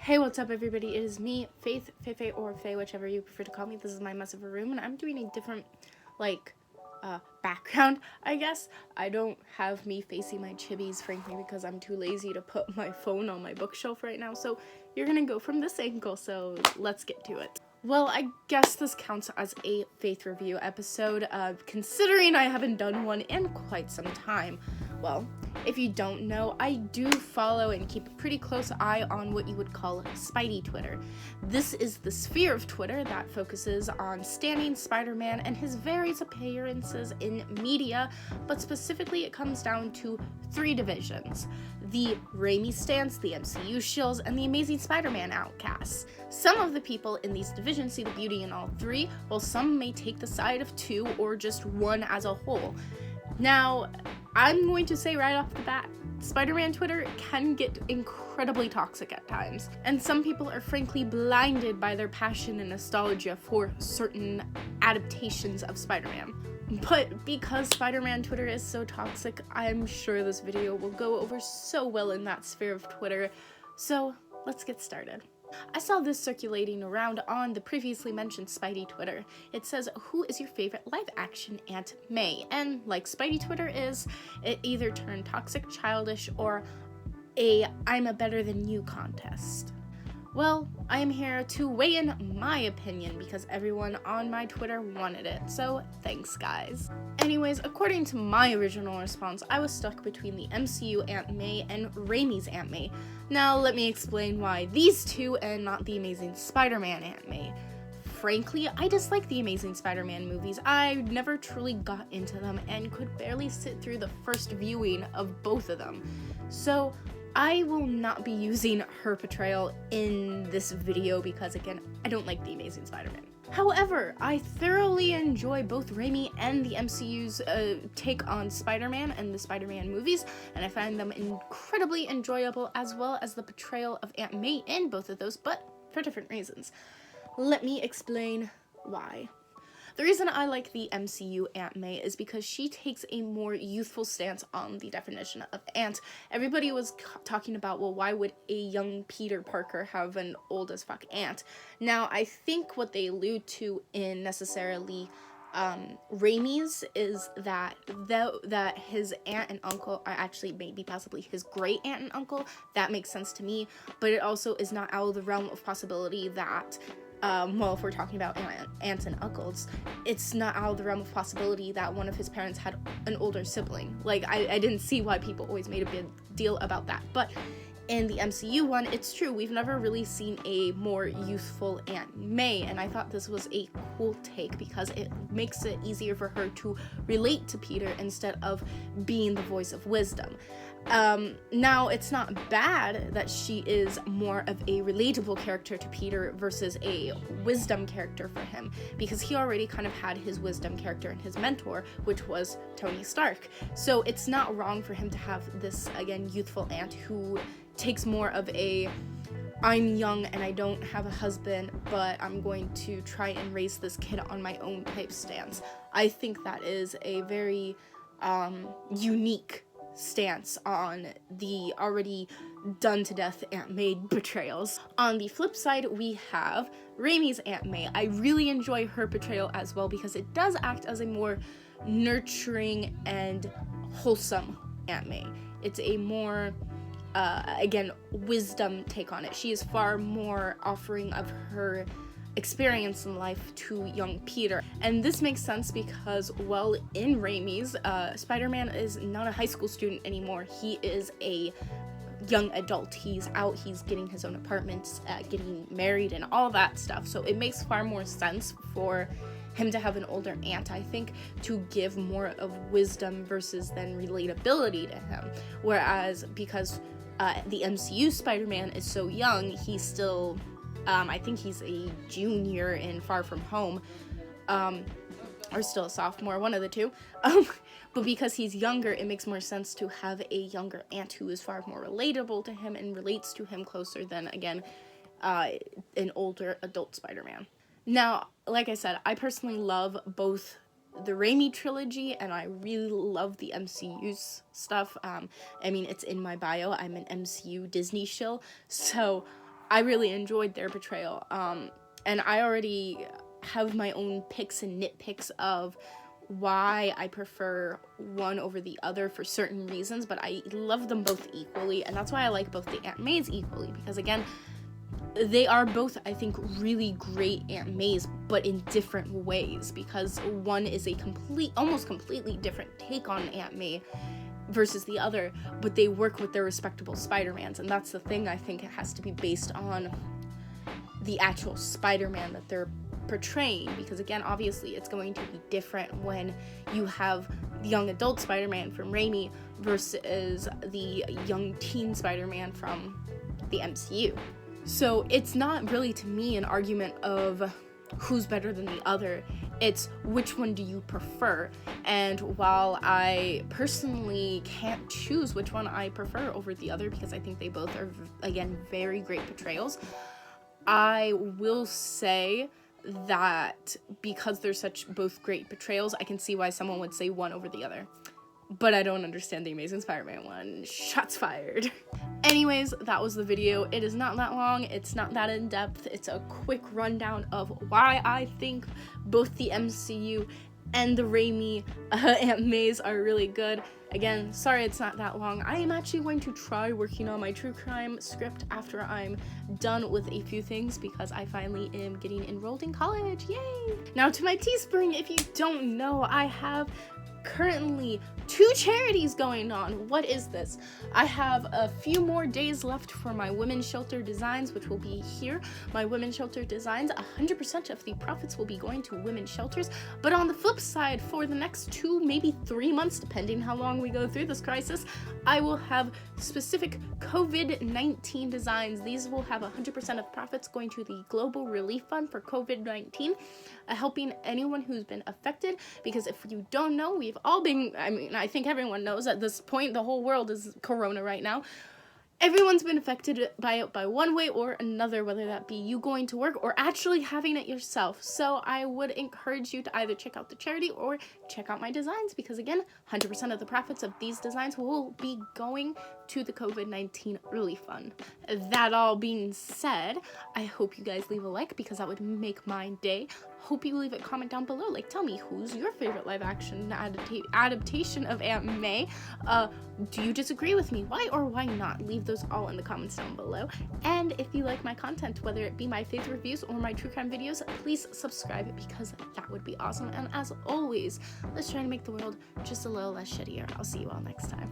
Hey, what's up everybody? It is me, Faith, Feifei, or Faye, whichever you prefer to call me. This is my mess of a room, and I'm doing a different, background, I guess. I don't have me facing my chibis, frankly, because I'm too lazy to put my phone on my bookshelf right now, so you're gonna go from this angle, so let's get to it. Well, I guess this counts as a Faith review episode, considering I haven't done one in quite some time. Well, if you don't know, I do follow and keep a pretty close eye on what you would call Spidey Twitter. This is the sphere of Twitter that focuses on standing Spider-Man and his various appearances in media, but specifically it comes down to three divisions: the Raimi stans, the MCU shills, and the Amazing Spider-Man outcasts. Some of the people in these divisions see the beauty in all three, while some may take the side of two or just one as a whole. Now, I'm going to say right off the bat, Spider-Man Twitter can get incredibly toxic at times, and some people are frankly blinded by their passion and nostalgia for certain adaptations of Spider-Man. But because Spider-Man Twitter is so toxic, I'm sure this video will go over so well in that sphere of Twitter, so let's get started. I saw this circulating around on the previously mentioned Spidey Twitter. It says, "Who is your favorite live-action Aunt May?" And like Spidey Twitter is, it either turned toxic, childish, or a I'm a better than you contest. Well, I am here to weigh in my opinion because everyone on my Twitter wanted it, so thanks guys. Anyways, according to my original response, I was stuck between the MCU Aunt May and Raimi's Aunt May. Now let me explain why these two and not the Amazing Spider-Man Aunt May. Frankly, I dislike the Amazing Spider-Man movies. I never truly got into them and could barely sit through the first viewing of both of them. So I will not be using her portrayal in this video because, again, I don't like the Amazing Spider-Man. However, I thoroughly enjoy both Raimi and the MCU's take on Spider-Man and the Spider-Man movies, and I find them incredibly enjoyable, as well as the portrayal of Aunt May in both of those, but for different reasons. Let me explain why. The reason I like the MCU Aunt May is because she takes a more youthful stance on the definition of aunt. Everybody was talking about, well, why would a young Peter Parker have an old as fuck aunt? Now, I think what they allude to in necessarily Raimi's is that his aunt and uncle are actually maybe possibly his great aunt and uncle. That makes sense to me, but it also is not out of the realm of possibility that well, if we're talking about aunts and uncles, it's not out of the realm of possibility that one of his parents had an older sibling. Like, I didn't see why people always made a big deal about that. But in the MCU one, it's true, we've never really seen a more youthful Aunt May, and I thought this was a cool take because it makes it easier for her to relate to Peter instead of being the voice of wisdom. Now, it's not bad that she is more of a relatable character to Peter versus a wisdom character for him, because he already kind of had his wisdom character and his mentor, which was Tony Stark. So it's not wrong for him to have this, again, youthful aunt who takes more of a I'm young and I don't have a husband, but I'm going to try and raise this kid on my own type stance. I think that is a very unique stance on the already done to death Aunt May betrayals. On the flip side, we have Raimi's Aunt May. I really enjoy her portrayal as well because it does act as a more nurturing and wholesome Aunt May. It's a more again, wisdom take on it. She is far more offering of her experience in life to young Peter. And this makes sense because, well, in Raimi's, Spider-Man is not a high school student anymore. He is a young adult. He's out, he's getting his own apartment, getting married and all that stuff. So it makes far more sense for him to have an older aunt, I think, to give more of wisdom versus then relatability to him. Whereas because the MCU Spider-Man is so young, he's still I think he's a junior in Far From Home, or still a sophomore, one of the two. But because he's younger, it makes more sense to have a younger aunt who is far more relatable to him and relates to him closer than, again, an older adult Spider-Man. Now, like I said, I personally love both the Raimi trilogy, and I really love the MCU's stuff. I mean, it's in my bio. I'm an MCU Disney shill, so I really enjoyed their portrayal. And I already have my own picks and nitpicks of why I prefer one over the other for certain reasons, but I love them both equally, and that's why I like both the Aunt Mays equally, because again, they are both, I think, really great Aunt Mays, but in different ways, because one is a almost completely different take on Aunt May versus the other, but they work with their respectable Spider-Mans, and that's the thing. I think it has to be based on the actual Spider-Man that they're portraying, because again, obviously it's going to be different when you have the young adult Spider-Man from Raimi versus the young teen Spider-Man from the MCU. So it's not really, to me, an argument of who's better than the other. It's which one do you prefer. And while I personally can't choose which one I prefer over the other, because I think they both are, again, very great portrayals, I will say that because they're such both great portrayals, I can see why someone would say one over the other. But I don't understand the Amazing Spider-Man one. Shots fired. Anyways, that was the video. It is not that long. It's not that in-depth. It's a quick rundown of why I think both the MCU and the Raimi Aunt Mays are really good. Again, sorry it's not that long. I am actually going to try working on my true crime script after I'm done with a few things, because I finally am getting enrolled in college. Yay! Now to my TeeSpring. If you don't know, I have currently 2 charities going on. What is this? I have a few more days left for my women's shelter designs, which will be here. My women's shelter designs, 100% of the profits will be going to women's shelters. But on the flip side, for the next 2, maybe 3 months, depending how long we go through this crisis, I will have specific COVID-19 designs. These will have 100% of profits going to the Global Relief Fund for COVID-19, helping anyone who's been affected, because if you don't know, we've all been, I think everyone knows at this point, the whole world is corona right now. Everyone's been affected by it by one way or another, whether that be you going to work or actually having it yourself. So I would encourage you to either check out the charity or check out my designs, because again, 100% of the profits of these designs will be going to the COVID-19 Relief Fund. That all being said, I hope you guys leave a like, because that would make my day. Hope you leave a comment down below. Like, tell me, who's your favorite live action adaptation of Aunt May? Do you disagree with me? Why or why not? Leave those all in the comments down below. And if you like my content, whether it be my faith reviews or my true crime videos, please subscribe, because that would be awesome. And as always, let's try to make the world just a little less shittier. I'll see you all next time.